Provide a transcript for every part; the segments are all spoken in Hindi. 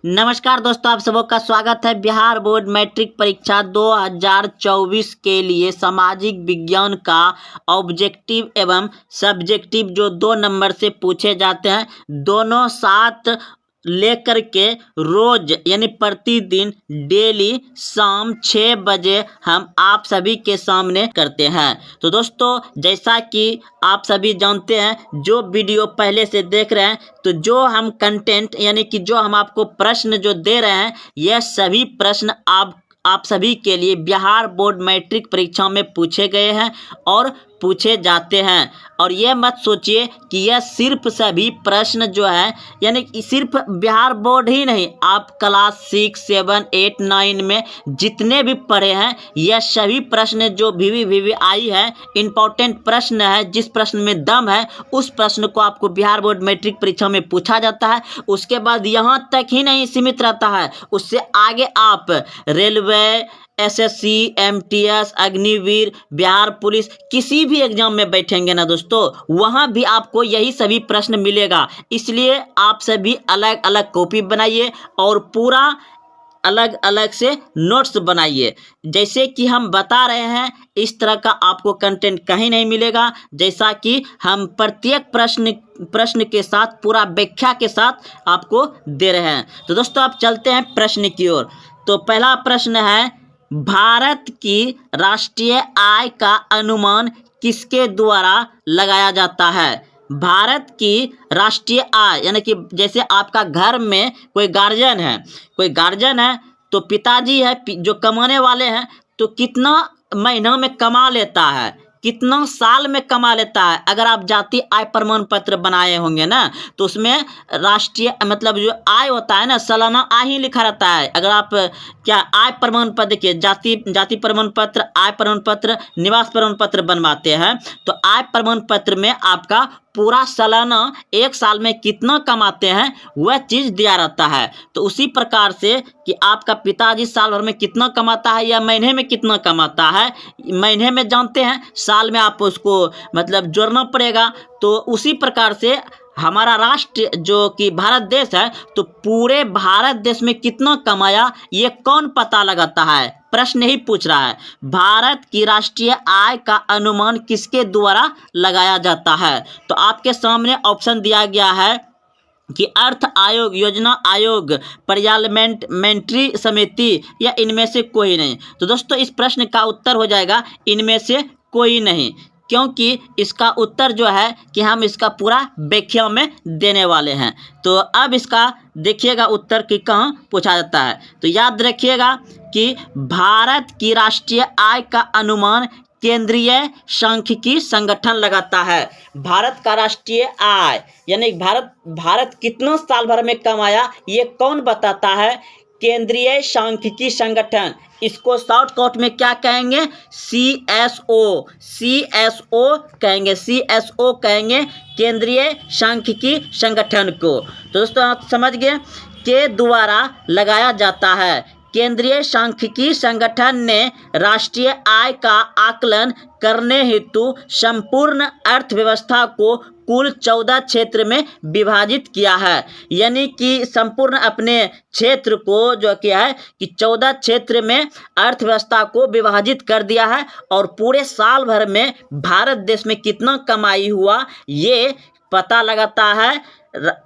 नमस्कार दोस्तों, आप सबका स्वागत है। बिहार बोर्ड मैट्रिक परीक्षा 2024 के लिए सामाजिक विज्ञान का ऑब्जेक्टिव एवं सब्जेक्टिव जो 2 नंबर से पूछे जाते हैं, दोनों साथ लेकर के रोज यानी प्रतिदिन डेली शाम 6 बजे हम आप सभी के सामने करते हैं। तो दोस्तों, जैसा कि आप सभी जानते हैं, जो वीडियो पहले से देख रहे हैं, तो जो हम कंटेंट यानी कि जो हम आपको प्रश्न जो दे रहे हैं, यह सभी प्रश्न आप सभी के लिए बिहार बोर्ड मैट्रिक परीक्षा में पूछे गए हैं और पूछे जाते हैं। और यह मत सोचिए कि यह सिर्फ सभी प्रश्न जो है यानी कि सिर्फ बिहार बोर्ड ही नहीं, आप क्लास 6, 7, 8, 9 में जितने भी पढ़े हैं, यह सभी प्रश्न जो VVVI है, इम्पोर्टेंट प्रश्न है, जिस प्रश्न में दम है उस प्रश्न को आपको बिहार बोर्ड मैट्रिक परीक्षा में पूछा जाता है। उसके बाद यहाँ तक ही नहीं सीमित रहता है, उससे आगे आप railway, SSC, MTS, Agniveer, Bihar police किसी भी एग्जाम में बैठेंगे ना दोस्तों, वहाँ भी आपको यही सभी प्रश्न मिलेगा। इसलिए आप सभी अलग अलग कॉपी बनाइए और पूरा अलग अलग से नोट्स बनाइए। जैसे कि हम बता रहे हैं, इस तरह का आपको कंटेंट कहीं नहीं मिलेगा। जैसा कि हम प्रत्येक प्रश्न के साथ पूरा व्याख्या के साथ आपको दे रहे हैं। तो दोस्तों, आप चलते हैं प्रश्न की ओर। तो पहला प्रश्न है, भारत की राष्ट्रीय आय का अनुमान किसके द्वारा लगाया जाता है? भारत की राष्ट्रीय आय यानी कि जैसे आपका घर में कोई गार्जियन है, तो पिताजी है जो कमाने वाले हैं, तो कितना महीना में कमा लेता है, कितना साल में कमा लेता है। अगर आप जाति आय प्रमाण पत्र बनाए होंगे ना, तो उसमें राष्ट्रीय मतलब जो आय होता है ना, सालाना आय ही लिखा रहता है। अगर आप क्या आय प्रमाण पत्र के जाति प्रमाण पत्र, आय प्रमाण पत्र, निवास प्रमाण पत्र बनवाते हैं, तो आय प्रमाण पत्र में आपका पूरा सालाना 1 साल में कितना कमाते हैं वह चीज़ दिया रहता है। तो उसी प्रकार से कि आपका पिताजी साल भर में कितना कमाता है या महीने में कितना कमाता है, महीने में जानते हैं, साल में आप उसको मतलब जोड़ना पड़ेगा। तो उसी प्रकार से हमारा राष्ट्र जो कि भारत देश है, तो पूरे भारत देश में कितना कमाया ये कौन पता लगाता है? प्रश्न ही पूछ रहा है, भारत की राष्ट्रीय आय का अनुमान किसके द्वारा लगाया जाता है? तो आपके सामने ऑप्शन दिया गया है कि अर्थ आयोग, योजना आयोग, पार्लियामेंट्री समिति या इनमें से कोई नहीं। तो दोस्तों, इस प्रश्न का उत्तर हो जाएगा इनमें से कोई नहीं, क्योंकि इसका उत्तर जो है कि हम इसका पूरा व्याख्या में देने वाले हैं। तो अब इसका देखिएगा उत्तर कि कहाँ पूछा जाता है। तो याद रखिएगा कि भारत की राष्ट्रीय आय का अनुमान केंद्रीय सांख्यिकी संगठन लगाता है। भारत का राष्ट्रीय आय यानी भारत कितना साल भर में कमाया ये कौन बताता है? केंद्रीय सांख्यिकी संगठन। इसको शॉर्टकट में क्या कहेंगे? CSO कहेंगे, केंद्रीय सांख्यिकी संगठन को। तो दोस्तों, आप समझ गए, के द्वारा लगाया जाता है। केंद्रीय सांख्यिकी संगठन ने राष्ट्रीय आय का आकलन करने हेतु संपूर्ण अर्थव्यवस्था को कुल 14 क्षेत्र में विभाजित किया है। यानी कि संपूर्ण अपने क्षेत्र को जो किया है कि 14 क्षेत्र में अर्थव्यवस्था को विभाजित कर दिया है और पूरे साल भर में भारत देश में कितना कमाई हुआ ये पता लगाता है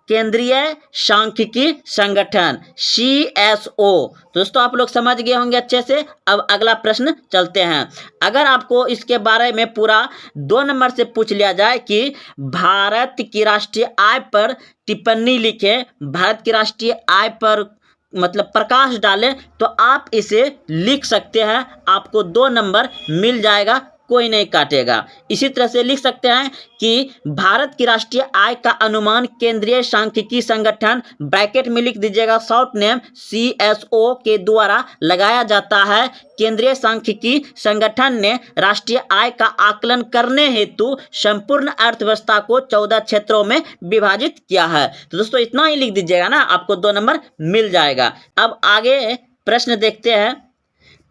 केंद्रीय सांख्यिकी संगठन CSO। दोस्तों, आप लोग समझ गए होंगे अच्छे से। अब अगला प्रश्न चलते हैं। अगर आपको इसके बारे में पूरा 2 नंबर से पूछ लिया जाए कि भारत की राष्ट्रीय आय पर टिप्पणी लिखें, भारत की राष्ट्रीय आय पर मतलब प्रकाश डालें, तो आप इसे लिख सकते हैं, आपको 2 नंबर मिल जाएगा, कोई नहीं काटेगा। इसी तरह से लिख सकते हैं कि भारत की राष्ट्रीय आय का अनुमान केंद्रीय सांख्यिकी संगठन ब्रैकेट में लिख दीजिएगा शॉर्ट नेम CSO के द्वारा लगाया जाता है। केंद्रीय सांख्यिकी संगठन ने राष्ट्रीय आय का आकलन करने हेतु संपूर्ण अर्थव्यवस्था को 14 क्षेत्रों में विभाजित किया है। तो दोस्तों, इतना ही लिख दीजिएगा ना, आपको 2 नंबर मिल जाएगा। अब आगे प्रश्न देखते हैं।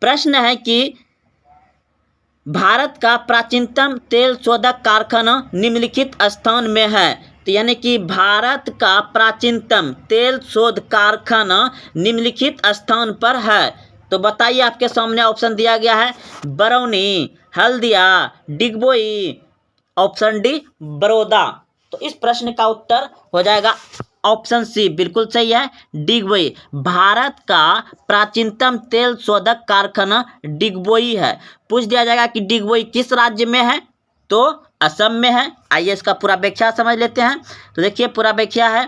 प्रश्न है कि भारत का प्राचीनतम तेल शोधक कारखाना निम्नलिखित स्थान में है। तो यानी कि भारत का प्राचीनतम तेल शोध कारखाना निम्नलिखित स्थान पर है। तो बताइए, आपके सामने ऑप्शन दिया गया है बरौनी, हल्दिया, डिगबोई, ऑप्शन डी बड़ौदा। तो इस प्रश्न का उत्तर हो जाएगा ऑप्शन सी, बिल्कुल सही है, डिगबोई। भारत का प्राचीनतम तेल शोधक कारखाना डिगबोई है। पूछ दिया जाएगा कि डिगबोई किस राज्य में है, तो असम में है। आइए इसका पूरा व्याख्या समझ लेते हैं। तो देखिए पूरा व्याख्या है,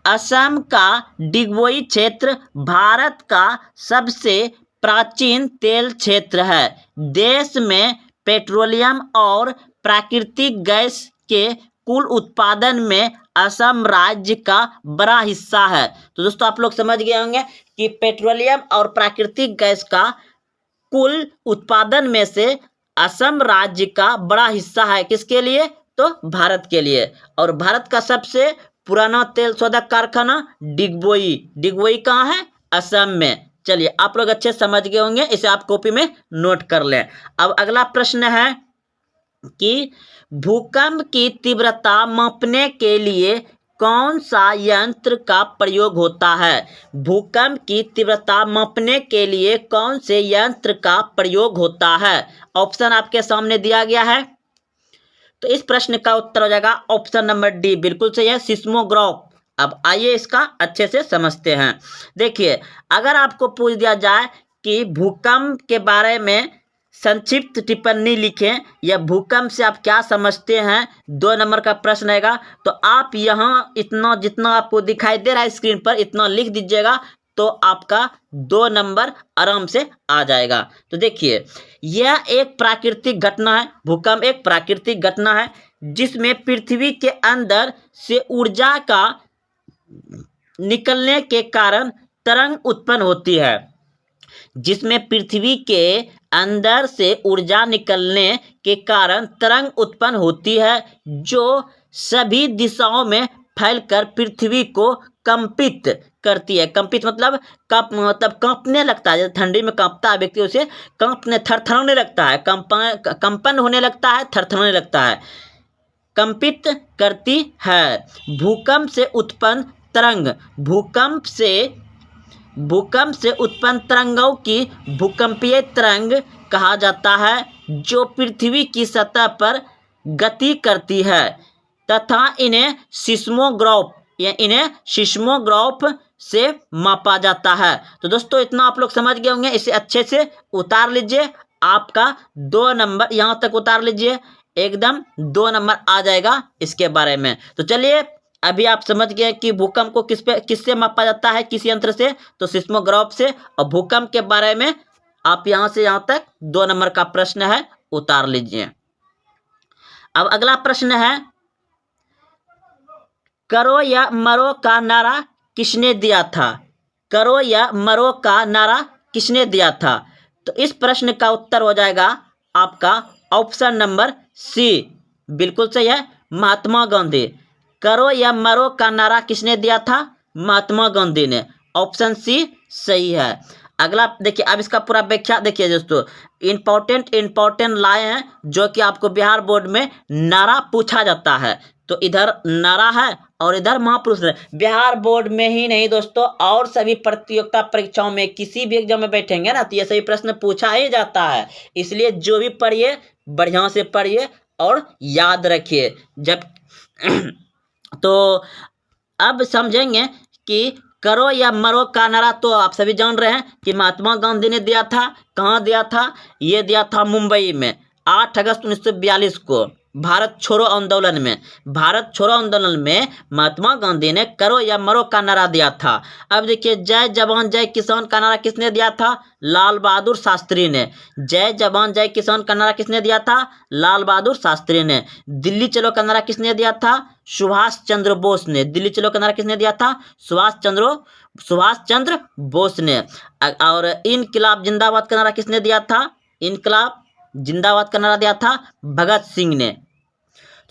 असम का डिगबोई क्षेत्र भारत का सबसे प्राचीन तेल क्षेत्र है। देश में पेट्रोलियम और प्राकृतिक गैस के कुल उत्पादन में असम राज्य का बड़ा हिस्सा है। तो दोस्तों आप लोग समझ गए होंगे कि पेट्रोलियम और प्राकृतिक गैस का कुल उत्पादन में से असम राज्य का बड़ा हिस्सा है। किसके लिए, तो भारत के लिए। और भारत का सबसे पुराना तेल शोधक कारखाना डिगबोई। डिगबोई कहाँ है, असम में। चलिए आप लोग अच्छे समझ गए होंगे, इसे आप कॉपी में नोट कर लें। अब अगला प्रश्न है कि भूकंप की तीव्रता मापने के लिए कौन सा यंत्र का प्रयोग होता है। भूकंप की तीव्रता मापने के लिए कौन से यंत्र का प्रयोग होता है। ऑप्शन आपके सामने दिया गया है। तो इस प्रश्न का उत्तर हो जाएगा ऑप्शन नंबर डी, बिल्कुल सही है, सिस्मोग्राफ। अब आइए इसका अच्छे से समझते हैं। देखिए, अगर आपको पूछ दिया जाए कि भूकंप के बारे में संक्षिप्त टिप्पणी लिखें या भूकंप से आप क्या समझते हैं, 2 नंबर का प्रश्न आएगा। तो आप यहाँ इतना जितना आपको दिखाई दे रहा है स्क्रीन पर इतना लिख दीजिएगा, तो आपका 2 नंबर आराम से आ जाएगा। तो देखिए, यह एक प्राकृतिक घटना है। भूकंप एक प्राकृतिक घटना है जिसमें पृथ्वी के अंदर से ऊर्जा का निकलने के कारण तरंग उत्पन्न होती है। जिसमें पृथ्वी के अंदर से ऊर्जा निकलने के कारण तरंग उत्पन्न होती है, जो सभी दिशाओं में फैलकर पृथ्वी को कंपित करती है। कंपित मतलब कांपने लगता है। जैसे ठंडी में कांपता है व्यक्ति, उसे कांपने थरथराने लगता है, कंपन होने लगता है, थरथराने लगता है, कंपित करती है। भूकंप से उत्पन्न तरंग, भूकंप से उत्पन्न तरंगों की भूकंपीय तरंग कहा जाता है, जो पृथ्वी की सतह पर गति करती है तथा इन्हें सिस्मोग्राफ से मापा जाता है। तो दोस्तों इतना आप लोग समझ गए होंगे, इसे अच्छे से उतार लीजिए। आपका 2 नंबर यहाँ तक उतार लीजिए, एकदम 2 नंबर आ जाएगा इसके बारे में। तो चलिए, अभी आप समझ गए कि भूकंप को किससे मापा जाता है, किस यंत्र से, तो सिस्मोग्राफ से। और भूकंप के बारे में आप यहाँ से यहाँ तक 2 नंबर का प्रश्न है, उतार लीजिए। अब अगला प्रश्न है, करो या मरो का नारा किसने दिया था। करो या मरो का नारा किसने दिया था। तो इस प्रश्न का उत्तर हो जाएगा आपका ऑप्शन नंबर सी, बिल्कुल सही है, महात्मा गांधी। करो या मरो का नारा किसने दिया था, महात्मा गांधी ने। ऑप्शन सी सही है। अगला देखिए, अब इसका पूरा व्याख्या देखिए दोस्तों, इंपॉर्टेंट लाए हैं जो कि आपको बिहार बोर्ड में नारा पूछा जाता है। तो इधर नारा है और इधर महापुरुष है। बिहार बोर्ड में ही नहीं दोस्तों, और सभी प्रतियोगिता परीक्षाओं में किसी भी एग्जाम में बैठेंगे ना, तो ये सभी प्रश्न पूछा ही जाता है। इसलिए जो भी पढ़िए बढ़िया से पढ़िए और याद रखिए। जब तो अब समझेंगे कि करो या मरो का नारा तो आप सभी जान रहे हैं कि महात्मा गांधी ने दिया था। कहाँ दिया था, ये दिया था मुंबई में 8 अगस्त 1942 को, भारत छोड़ो आंदोलन में। भारत छोड़ो आंदोलन में महात्मा गांधी ने करो या मरो का नारा दिया था। अब देखिए, जय जवान जय किसान का नारा किसने दिया था, लाल बहादुर शास्त्री ने। जय जवान जय किसान का नारा किसने दिया था, लाल बहादुर शास्त्री ने। दिल्ली चलो का नारा किसने दिया था, सुभाष चंद्र बोस ने। दिल्ली चलो का नारा किसने दिया था, सुभाष चंद्र बोस ने। और इनकलाब जिंदाबाद का नारा किसने दिया था, इनकलाब जिंदाबाद का नारा दिया था भगत सिंह ने।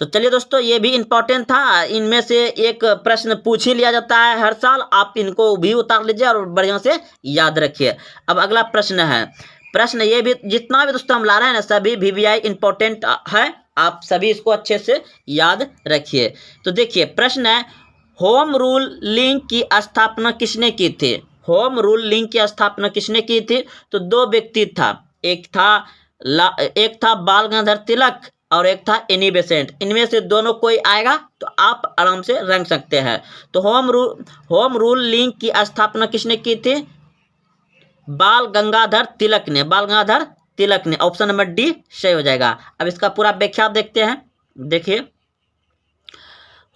तो चलिए दोस्तों, ये भी इंपॉर्टेंट था। इनमें से एक प्रश्न पूछ ही लिया जाता है हर साल, आप इनको भी उतार लीजिए और बढ़िया से याद रखिए। अब अगला प्रश्न है, प्रश्न ये भी जितना भी दोस्तों हम ला रहे हैं ना, सभी VVI इंपॉर्टेंट है, आप सभी इसको अच्छे से याद रखिए। तो देखिए प्रश्न है, होम रूल लिंग की स्थापना किसने की थी? होम रूल लिंग की स्थापना किसने की थी? तो दो व्यक्ति था, एक था बाल गंगाधर तिलक और एक था एनी बेसेंट। इनमें से दोनों कोई आएगा तो आप आराम से रंग सकते हैं। तो होम रूल लिंग की स्थापना किसने की थी? बाल गंगाधर तिलक ने, बाल गंगाधर तिलक ने। ऑप्शन नंबर डी सही हो जाएगा। अब इसका पूरा व्याख्या देखते हैं। देखिए,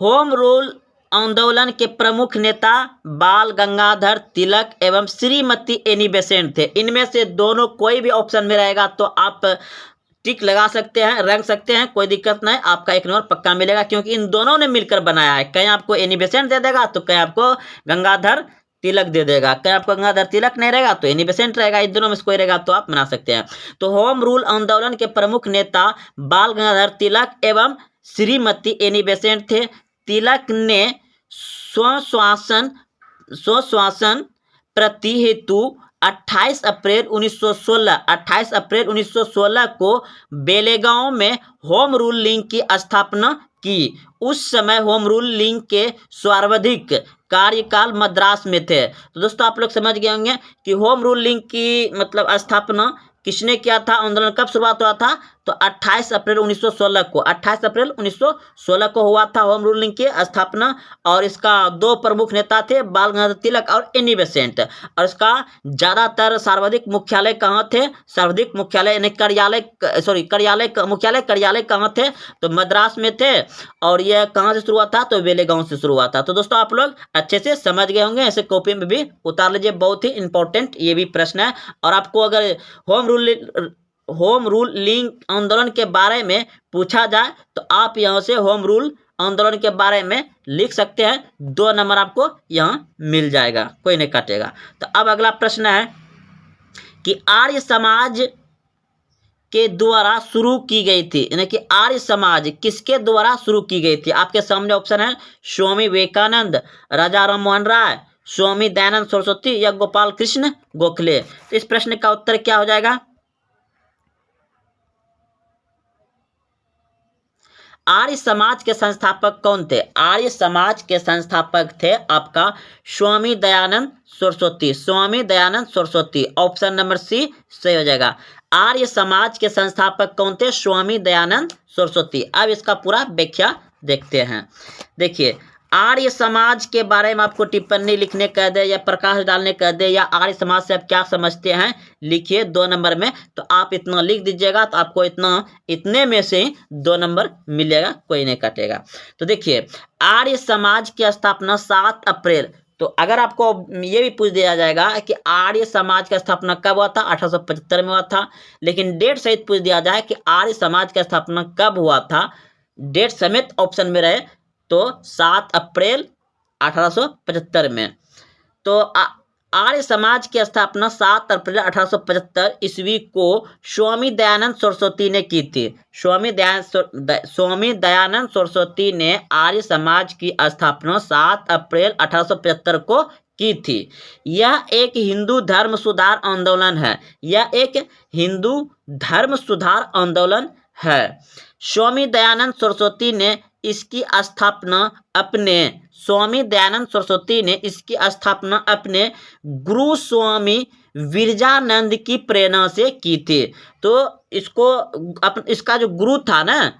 होम रूल आंदोलन के प्रमुख नेता बाल गंगाधर तिलक एवं श्रीमती एनी बेसेंट थे। इनमें से दोनों कोई भी ऑप्शन में रहेगा तो आप टिक लगा सकते हैं, रंग सकते हैं, कोई दिक्कत नहीं, आपका एक नंबर पक्का मिलेगा, क्योंकि इन दोनों ने मिलकर बनाया है। कहीं आपको एनी बेसेंट दे देगा तो कहीं आपको गंगाधर तिलक दे देगा, कहीं आपको गंगाधर तिलक नहीं रहेगा तो एनी बेसेंट रहेगा। इन दोनों में से कोई रहेगा तो आप बना सकते हैं। तो होम रूल आंदोलन के प्रमुख नेता बाल गंगाधर तिलक एवं श्रीमती एनी बेसेंट थे। तिलक ने स्वशासन प्रति हेतु 28 अप्रैल 1916 को बेलेगांव में होम रूल लीग की स्थापना की। उस समय होम रूल लीग के सर्वाधिक कार्यकाल मद्रास में थे। तो दोस्तों आप लोग समझ गए होंगे कि होम रूल लीग की मतलब स्थापना किसने किया था, आंदोलन कब शुरुआत हुआ था? तो 28 अप्रैल 1916 को, 28 अप्रैल 1916 को हुआ था होम रूल लीग की स्थापना। और इसका दो प्रमुख नेता थे, बाल गंगाधर तिलक और एनी बेसेंट। और इसका ज्यादातर सर्वाधिक मुख्यालय कहाँ थे? सर्वाधिक मुख्यालय यानी कार्यालय कहाँ थे? तो मद्रास में थे। और यह कहाँ से शुरू हुआ था? तो बेलेगांव से शुरू हुआ था। तो दोस्तों आप लोग अच्छे से समझ गए होंगे, ऐसे कॉपी में भी उतार लीजिए, बहुत ही इंपॉर्टेंट ये भी प्रश्न है। और आपको अगर होम रूल लीग आंदोलन के बारे में पूछा जाए तो आप यहां से होम रूल आंदोलन के बारे में लिख सकते हैं, 2 नंबर आपको यहां मिल जाएगा, कोई नहीं काटेगा। तो अब अगला प्रश्न है कि आर्य समाज के द्वारा शुरू की गई थी, यानी कि आर्य समाज किसके द्वारा शुरू की गई थी? आपके सामने ऑप्शन है स्वामी विवेकानंद, राजा राम मोहन राय, स्वामी दयानंद सरस्वती या गोपाल कृष्ण गोखले। तो इस प्रश्न का उत्तर क्या हो जाएगा? आर्य समाज के संस्थापक कौन थे? आर्य समाज के संस्थापक थे आपका Swami Dayanand Saraswati, Swami Dayanand Saraswati. Option number C सही हो जाएगा। आर्य समाज के संस्थापक कौन थे? स्वामी दयानंद सरस्वती। अब इसका पूरा व्याख्या देखते हैं। देखिए, आर्य समाज के बारे में आपको टिप्पणी लिखने कह दे या प्रकाश डालने कह दे या आर्य समाज से आप क्या समझते हैं लिखिए 2 नंबर में। तो आप इतना लिख दीजिएगा तो आपको इतने में से 2 नंबर मिलेगा, कोई नहीं काटेगा। तो देखिए, आर्य समाज की स्थापना 7 अप्रैल। तो अगर आपको ये भी पूछ दिया जाएगा कि आर्य समाज की स्थापना कब हुआ था? 1875 में हुआ था। लेकिन डेट सहित पूछ दिया जाए कि आर्य समाज की स्थापना कब हुआ था, डेट समेत ऑप्शन में रहे तो 7 अप्रैल 1875 में। तो आर्य समाज की स्थापना 7 अप्रैल 1875 ईस्वी को स्वामी दयानंद सरस्वती ने की थी। स्वामी दयानंद सरस्वती ने आर्य समाज की स्थापना 7 अप्रैल 1875 को की थी। यह एक हिंदू धर्म सुधार आंदोलन है। यह एक हिंदू धर्म सुधार आंदोलन है। स्वामी दयानंद सरस्वती ने इसकी स्थापना अपने गुरु स्वामी विरजानंद की प्रेरणा से की थी। तो इसका जो गुरु था ना,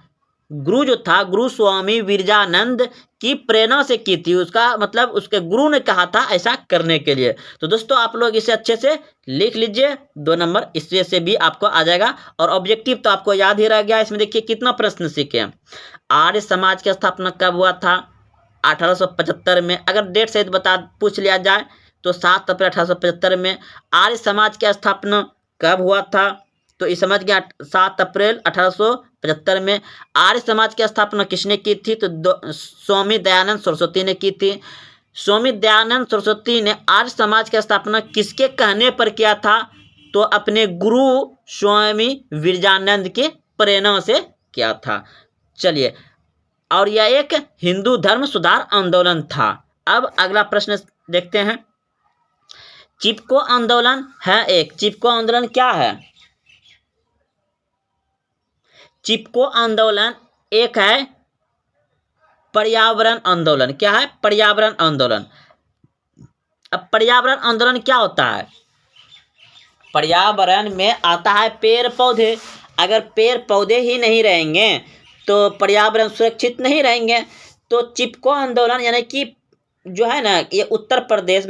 गुरु स्वामी विरजानंद की प्रेरणा से की थी। उसका मतलब उसके गुरु ने कहा था ऐसा करने के लिए। तो दोस्तों आप लोग इसे अच्छे से लिख लीजिए, 2 नंबर इससे से भी आपको आ जाएगा। और ऑब्जेक्टिव तो आपको याद ही रह गया। इसमें देखिए कितना प्रश्न सीखे। आर्य समाज की स्थापना कब हुआ था? 1875 में। अगर डेट सहित पूछ लिया जाए तो 7 अप्रैल 1875 में। आर्य समाज की स्थापना कब हुआ था? तो ये समझ गया, 7 अप्रैल 1875 में। आर्य समाज की स्थापना किसने की थी? तो स्वामी दयानंद सरस्वती ने की थी। स्वामी दयानंद सरस्वती ने आर्य समाज की स्थापना किसके कहने पर किया था? तो अपने गुरु स्वामी विरजानंद के प्रेरणा से किया था। चलिए, और यह एक हिंदू धर्म सुधार आंदोलन था। अब अगला प्रश्न देखते हैं। चिपको आंदोलन है एक। चिपको आंदोलन क्या है? चिपको आंदोलन, एक है पर्यावरण आंदोलन। क्या है? पर्यावरण आंदोलन। अब पर्यावरण आंदोलन क्या होता है? पर्यावरण में आता है पेड़ पौधे। अगर पेड़ पौधे ही नहीं रहेंगे तो पर्यावरण सुरक्षित नहीं रहेंगे। तो चिपको आंदोलन यानी कि जो है ना, ये उत्तर प्रदेश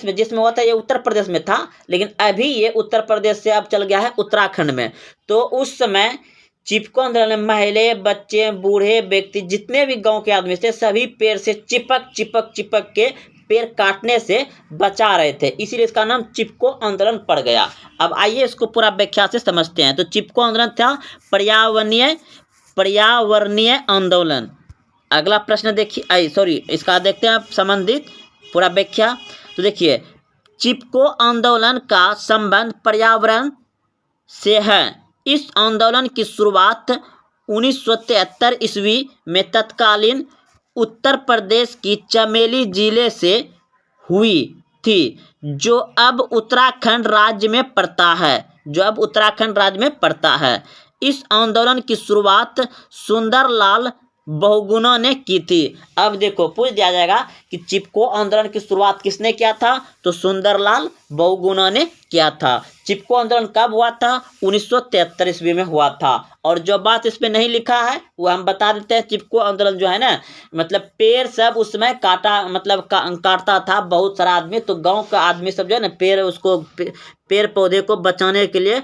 में जिसमें हुआ था, ये उत्तर प्रदेश में था, लेकिन अभी ये उत्तर प्रदेश से अब चल गया है उत्तराखंड में। तो उस समय चिपको आंदोलन में महिला, बच्चे, बूढ़े व्यक्ति, जितने भी गांव के आदमी थे, सभी पेड़ से चिपक के पेड़ काटने से बचा रहे थे, इसीलिए इसका नाम चिपको आंदोलन पड़ गया। अब आइए इसको पूरा व्याख्या से समझते हैं। तो चिपको आंदोलन था पर्यावरणीय आंदोलन। अगला प्रश्न देखिए, इसका देखते हैं आप संबंधित पूरा व्याख्या। तो देखिए, चिपको आंदोलन का संबंध पर्यावरण से है। इस आंदोलन की शुरुआत 1973 ईस्वी में तत्कालीन उत्तर प्रदेश की चमेली जिले से हुई थी, जो अब उत्तराखंड राज्य में पड़ता है। इस आंदोलन की शुरुआत सुंदरलाल बहुगुणा ने की थी। अब देखो, पूछ दिया जाएगा कि चिपको आंदोलन की शुरुआत किसने किया था? तो सुंदरलाल बहुगुणा ने किया था। चिपको आंदोलन कब हुआ था? 1973 ईस्वी में हुआ था। और जो बात इस पे नहीं लिखा है वो हम बता देते हैं। चिपको आंदोलन जो है ना, मतलब पेड़ सब उस समय काटता था बहुत सारा आदमी। तो गांव का आदमी सब जो है ना, पेड़ पौधे को बचाने के लिए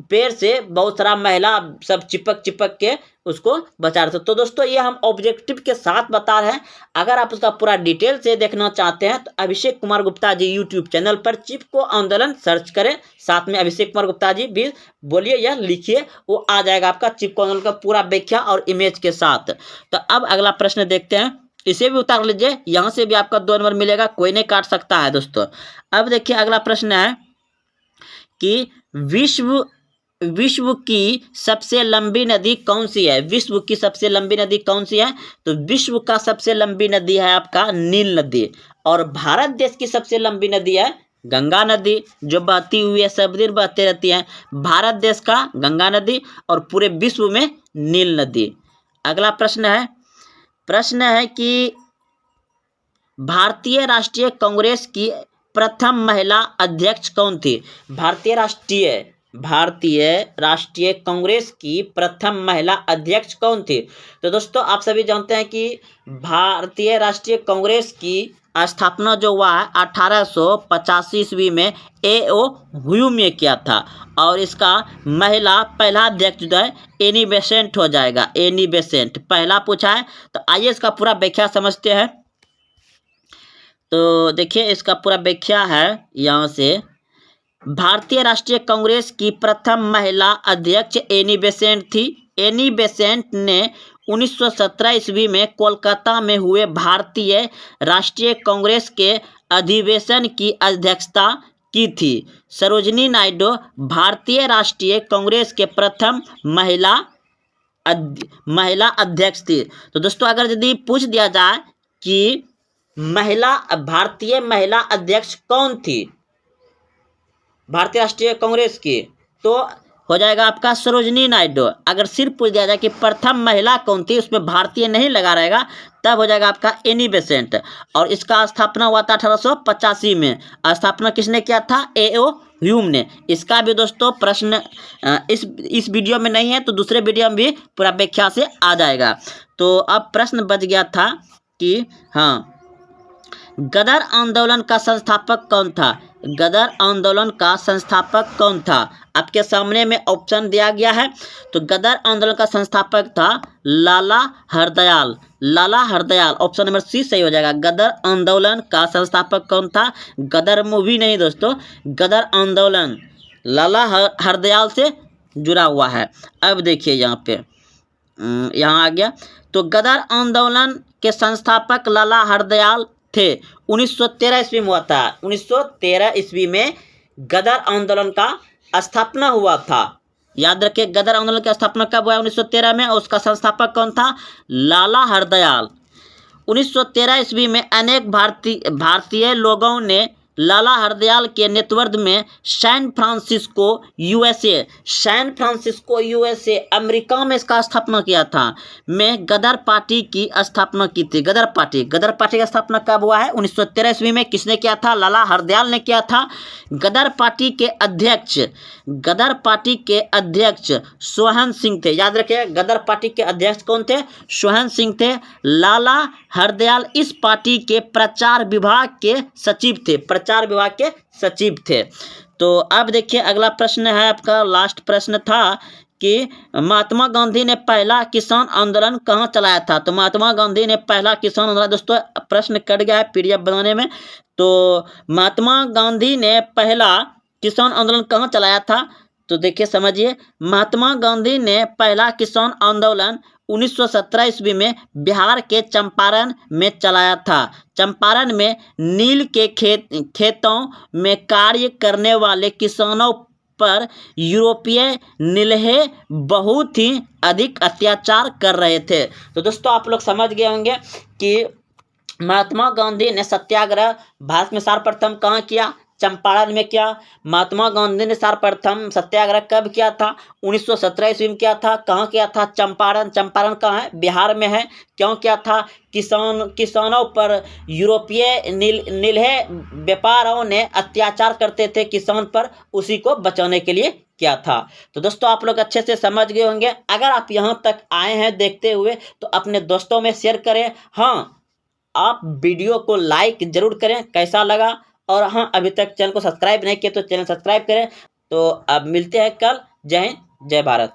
पेड़ से बहुत सारा महिला सब चिपक के उसको बचा रहे थे। तो दोस्तों, ये हम ऑब्जेक्टिव के साथ बता रहे हैं। अगर आप उसका पूरा डिटेल से देखना चाहते हैं तो अभिषेक कुमार गुप्ता जी यूट्यूब चैनल पर चिपको आंदोलन सर्च करें, साथ में अभिषेक कुमार गुप्ता जी भी बोलिए या लिखिए, वो आ जाएगा आपका चिपको आंदोलन का पूरा व्याख्या और इमेज के साथ। तो अब अगला प्रश्न देखते हैं, इसे भी उतार लीजिए, यहाँ से भी आपका 2 नंबर मिलेगा, कोई नहीं काट सकता है दोस्तों। अब देखिए, अगला प्रश्न है कि विश्व की सबसे लंबी नदी कौन सी है? विश्व की सबसे लंबी नदी कौन सी है? तो विश्व का सबसे लंबी नदी है आपका नील नदी। और भारत देश की सबसे लंबी नदी है गंगा नदी, जो बहती हुई है, सब दिन बहती रहती है। भारत देश का गंगा नदी और पूरे विश्व में नील नदी। अगला प्रश्न है कि भारतीय राष्ट्रीय कांग्रेस की प्रथम महिला अध्यक्ष कौन थी? भारतीय राष्ट्रीय कांग्रेस की प्रथम महिला अध्यक्ष कौन थी? तो दोस्तों, आप सभी जानते हैं कि भारतीय राष्ट्रीय कांग्रेस की स्थापना जो हुआ है 1885 ईस्वी में A.O. ह्यूम ने किया था। और इसका महिला पहला अध्यक्ष जो है एनी बेसेंट हो जाएगा। एनी बेसेंट पहला पूछा है। तो आइए इसका पूरा व्याख्या समझते हैं। तो देखिए, इसका पूरा व्याख्या है यहाँ से। भारतीय राष्ट्रीय कांग्रेस की प्रथम महिला अध्यक्ष एनी बेसेंट थी। एनी बेसेंट ने 1917 ईस्वी में कोलकाता में हुए भारतीय राष्ट्रीय कांग्रेस के अधिवेशन की अध्यक्षता की थी। सरोजिनी नायडू भारतीय राष्ट्रीय कांग्रेस के प्रथम महिला अध्यक्ष थी। तो दोस्तों, अगर यदि पूछ दिया जाए कि भारतीय महिला अध्यक्ष कौन थी भारतीय राष्ट्रीय कांग्रेस की, तो हो जाएगा आपका सरोजिनी नायडू। अगर सिर्फ पूछ दिया जाए कि प्रथम महिला कौन थी, उसमें भारतीय नहीं लगा रहेगा, तब हो जाएगा आपका एनी बेसेंट। और इसका स्थापना हुआ था 1885 में। स्थापना किसने किया था? A.O. ह्यूम ने। इसका भी दोस्तों प्रश्न इस वीडियो में नहीं है, तो दूसरे वीडियो में भी पूरा व्याख्या से आ जाएगा। तो अब प्रश्न बच गया था कि हाँ, गदर आंदोलन का संस्थापक कौन था? गदर आंदोलन का संस्थापक कौन था? आपके सामने में ऑप्शन दिया गया है। तो गदर आंदोलन का संस्थापक था लाला हरदयाल। ऑप्शन नंबर सी सही हो जाएगा। गदर आंदोलन का संस्थापक कौन था? गदर मूवी नहीं दोस्तों, गदर आंदोलन लाला हरदयाल से जुड़ा हुआ है। अब देखिए यहाँ पे, यहाँ आ गया। तो गदर आंदोलन के संस्थापक लाला हरदयाल थे। 1913 ईस्वी में हुआ था। 1913 ईस्वी में गदर आंदोलन का स्थापना हुआ था। याद रखिए, गदर आंदोलन की स्थापना कब हुआ? 1913 में। और उसका संस्थापक कौन था? लाला हरदयाल। 1913 ईस्वी में अनेक भारतीय लोगों ने लाला हरदयाल के नेतृत्व में सैन फ्रांसिस्को यूएसए अमेरिका में इसका स्थापना किया था, में गदर पार्टी की स्थापना की थी। गदर पार्टी की स्थापना कब हुआ है? 1913 ईस्वी में। किसने किया था? लाला हरदयाल ने किया था। गदर पार्टी के अध्यक्ष सोहन सिंह थे। याद रखिए, गदर पार्टी के अध्यक्ष कौन थे? सोहन सिंह थे। लाला हरदयाल इस पार्टी के प्रचार विभाग के सचिव थे। तो अब देखिए अगला प्रश्न है आपका, लास्ट प्रश्न था कि महात्मा गांधी ने पहला किसान आंदोलन कहाँ चलाया था? तो महात्मा गांधी ने पहला किसान आंदोलन, दोस्तों प्रश्न कट गया है पीडीएफ बनाने में। तो महात्मा गांधी ने पहला किसान आंदोलन कहाँ चलाया था? तो देखिए समझिए, महात्मा गांधी ने पहला किसान आंदोलन 1917 ईस्वी में बिहार के चंपारण में चलाया था। चंपारण में नील के खेतों में कार्य करने वाले किसानों पर यूरोपीय नीलहे बहुत ही अधिक अत्याचार कर रहे थे। तो दोस्तों आप लोग समझ गए होंगे कि महात्मा गांधी ने सत्याग्रह भारत में सर्वप्रथम कहाँ किया? चंपारण में किया। महात्मा गांधी ने सर्वप्रथम सत्याग्रह कब किया था? 1917 ईस्वी में किया था। कहाँ किया था? चंपारण कहाँ है? बिहार में है। क्यों किया था? किसानों पर यूरोपीय नीलहे व्यापारियों ने अत्याचार करते थे किसान पर, उसी को बचाने के लिए किया था। तो दोस्तों आप लोग अच्छे से समझ गए होंगे। अगर आप यहाँ तक आए हैं देखते हुए तो अपने दोस्तों में शेयर करें। हाँ, आप वीडियो को लाइक जरूर करें कैसा लगा, और हाँ अभी तक चैनल को सब्सक्राइब नहीं किया तो चैनल सब्सक्राइब करें। तो अब मिलते हैं कल। जय हिंद, जय भारत।